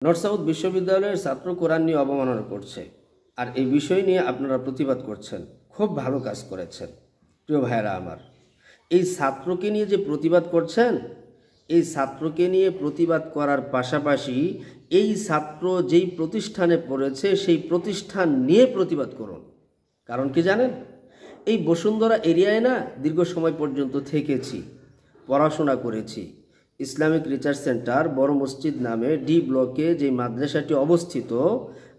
North south বিশ্ববিদ্যালয়ের ছাত্র কোরআন নিয়ে অবমাননা করছে, আর এই বিষয় নিয়ে আপনারা প্রতিবাদ করছেন। খুব ভালো কাজ করেছেন প্রিয় ভাইয়েরা আমার। এই ছাত্রকে নিয়ে যে প্রতিবাদ করছেন, এই ছাত্রকে নিয়ে প্রতিবাদ করার পাশাপাশি এই ছাত্র যেই প্রতিষ্ঠানে পড়েছে সেই প্রতিষ্ঠান নিয়ে প্রতিবাদ করুন। কারণ কি জানেন, এই বসুন্ধরা এরিয়ায় না দীর্ঘ সময় পর্যন্ত থেকেছি, পড়াশোনা করেছি। ইসলামিক রিসার্চ সেন্টার বড় মসজিদ নামে ডি ব্লকে যে মাদ্রাসাটি অবস্থিত,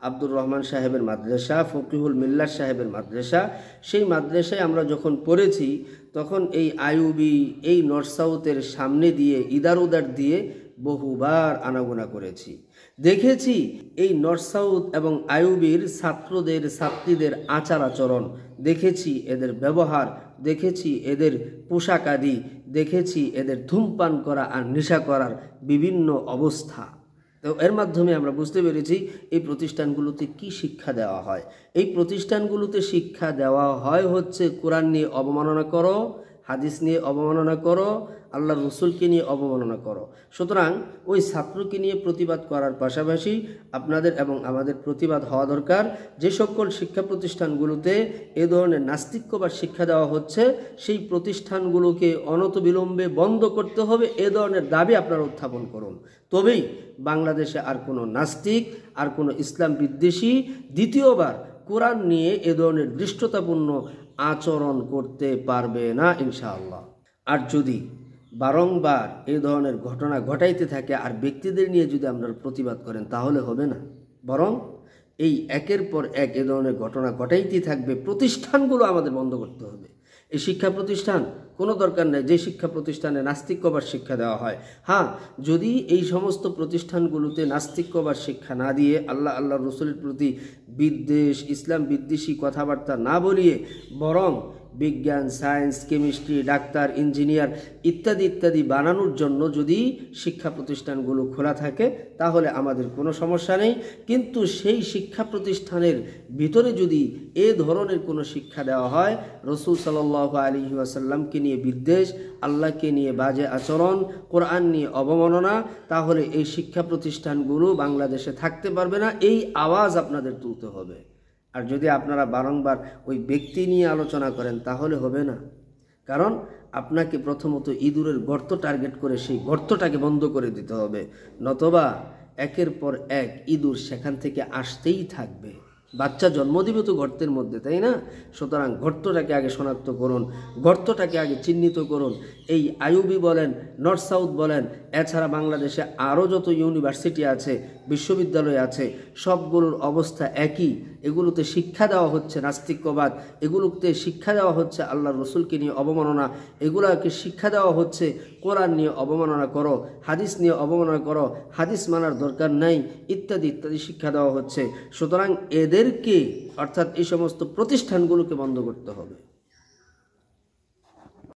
আব্দুর রহমান সাহেবের মাদ্রাসা, ফকিহুল মিল্লাত সাহেবের মাদ্রাসা, সেই মাদ্রাসায় আমরা যখন পড়েছি তখন এই আইউবি এই নর্থ সাউথের সামনে দিয়ে ইদার উদার দিয়ে বহুবার আনাগোনা করেছি। দেখেছি এই নর্থ সাউথ এবং আইউবির ছাত্রদের ছাত্রীদের আচার আচরণ, দেখেছি এদের ব্যবহার, দেখেছি এদের পোশাক আদি, দেখেছি এদের ধূমপান করা আর নেশা করার বিভিন্ন অবস্থা। তো এর মাধ্যমে আমরা বুঝতে পেরেছি এই প্রতিষ্ঠানগুলোতে কি শিক্ষা দেওয়া হয়। এই প্রতিষ্ঠানগুলোতে শিক্ষা দেওয়া হয় হচ্ছে কোরআন নিয়ে অবমাননা করো, হাদিস নিয়ে অবমাননা করো, আল্লাহ রসুলকে নিয়ে অবমাননা করো। সুতরাং ওই ছাত্রকে নিয়ে প্রতিবাদ করার পাশাপাশি আপনাদের এবং আমাদের প্রতিবাদ হওয়া দরকার। যে সকল শিক্ষা প্রতিষ্ঠানগুলোতে এ ধরনের নাস্তিক্যবাদ শিক্ষা দেওয়া হচ্ছে সেই প্রতিষ্ঠানগুলোকে অনতিবিলম্বে বন্ধ করতে হবে, এ ধরনের দাবি আপনারা উত্থাপন করুন। তবেই বাংলাদেশে আর কোনো নাস্তিক, আর কোনো ইসলাম বিদ্বেষী দ্বিতীয়বার কোরআন নিয়ে এ ধরনের দৃষ্টতাপূর্ণ আচরণ করতে পারবে না ইনশাআল্লাহ। আর যদি বারংবার এই ধরনের ঘটনা ঘটাইতে থাকে আর ব্যক্তিদের নিয়ে যদি আপনারা প্রতিবাদ করেন তাহলে হবে না, বরং এই একের পর এক এ ধরনের ঘটনা ঘটাইতে থাকবে। প্রতিষ্ঠানগুলো আমাদের বন্ধ করতে হবে। এই শিক্ষা প্রতিষ্ঠান কোনো দরকার নেই যে শিক্ষা প্রতিষ্ঠানে নাস্তিক্যবাদ শিক্ষা দেওয়া হয়। হ্যাঁ, যদি এই সমস্ত প্রতিষ্ঠানগুলোতে নাস্তিক্যবাদ শিক্ষা না দিয়ে আল্লাহ রসুলের প্রতি বিদ্বেষ, ইসলাম বিদ্বেষী কথাবার্তা না বলিয়ে বরং বিজ্ঞান, সায়েন্স, কেমিস্ট্রি, ডাক্তার, ইঞ্জিনিয়ার ইত্যাদি ইত্যাদি বানানোর জন্য যদি শিক্ষা প্রতিষ্ঠানগুলো খোলা থাকে তাহলে আমাদের কোনো সমস্যা নেই। কিন্তু সেই শিক্ষা প্রতিষ্ঠানের ভিতরে যদি এ ধরনের কোনো শিক্ষা দেওয়া হয়, রসুল সাল্লাল্লাহু আলাইহি ওয়াসাল্লামকে নিয়ে বিদ্বেষ, আল্লাহকে নিয়ে বাজে আচরণ, কোরআন নিয়ে অবমাননা, তাহলে এই শিক্ষা প্রতিষ্ঠানগুলো বাংলাদেশে থাকতে পারবে না। এই আওয়াজ আপনাদের তুলতে হবে। আর যদি আপনারা বারংবার ওই ব্যক্তি নিয়ে আলোচনা করেন তাহলে হবে না। কারণ আপনাকে প্রথমত ইঁদুরের গর্ত টার্গেট করে সেই গর্তটাকে বন্ধ করে দিতে হবে, নতবা একের পর এক ইঁদুর সেখান থেকে আসতেই থাকবে। বাচ্চা জন্ম দিবে তো গর্তের মধ্যে, তাই না? সুতরাং গর্তটাকে আগে শনাক্ত করুন, গর্তটাকে আগে চিহ্নিত করুন। এই আইউবি বলেন, নর্থ সাউথ বলেন, এছাড়া বাংলাদেশে আরও যত ইউনিভার্সিটি আছে, বিশ্ববিদ্যালয় আছে, সবগুলোর অবস্থা একই। এগুলোতে শিক্ষা দেওয়া হচ্ছে নাস্তিক্যবাদ, এগুলোতে শিক্ষা দেওয়া হচ্ছে আল্লাহ রসুলকে নিয়ে অবমাননা, এগুলোকে শিক্ষা দেওয়া হচ্ছে কোরআন নিয়ে অবমাননা করো, হাদিস নিয়ে অবমাননা করো, হাদিস মানার দরকার নাই, ইত্যাদি ইত্যাদি শিক্ষা দেওয়া হচ্ছে। সুতরাং এদেরকে অর্থাৎ এই সমস্ত প্রতিষ্ঠানগুলোকে বন্ধ করতে হবে।